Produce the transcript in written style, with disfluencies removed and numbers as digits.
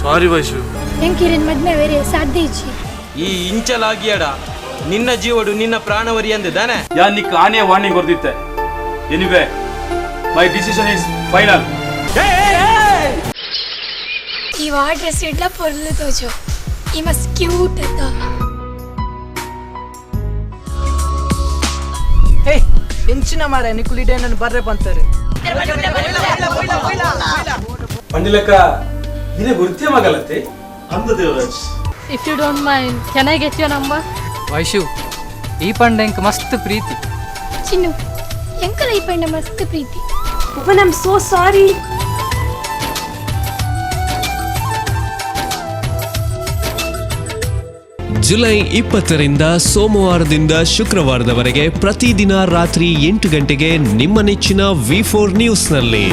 ಸಾರಿ ವೈಶು, ಎಂಕಿರಿನ ಮದ್ಮೆ ಬೇರೆ ಸಾಧ್ಯ ಇಚ್ಚಿ ಈ ಇಂಚಲಾಗಿಯಡ ನಿನ್ನ ಜೀವಡು ನಿನ್ನ ಪ್ರಾಣವರಿ ಅಂದೆ ತಾನೆ. ಯಾನ್ ನಿಕ್ ಆನೆ ವಾರ್ನಿಂಗ್ ಕೊರ್ದಿತ್ತೆ. Anyway my decision is final. ಈ ವಾಟ್ ಡ್ರೆಸ್ ಇಡ್ಲ ಪೊರ್ಲು ತೋಜೋ ಈ ಮಸ್ ಕ್ಯೂಟ್ ಅದ. ಹೇ ಎಂಚಿನ ಮಾರೆ ನಿಕುಲಿಡೆ ನನ್ನ ಬರ್ರೆ ಬಂತಾರೆ ಪಂಡಿಲಕ್ಕ ನಿನ್ನ ಗುರುತಿಯ ಮಗಲತ್ತೆ ಅಂದ Devaraj. If you don't mind, can I get your number? Vaishu ಈ ಪಂಡೆಂಕ್ ಮಸ್ತ್ ಪ್ರೀತಿ. ಚಿನ್ನು ಎಂಕಲ ಈ ಪಂಡ ಮಸ್ತ್ ಪ್ರೀತಿ. Open, I'm so sorry. July 20ರಿಂದ ಸೋಮವಾರದಿಂದ ಶುಕ್ರವಾರದವರೆಗೆ ಪ್ರತಿದಿನ ರಾತ್ರಿ 8 ಗಂಟೆಗೆ ನಿಮ್ಮ ನೆಚ್ಚಿನ V4 ನ್ಯೂಸ್ನಲ್ಲಿ.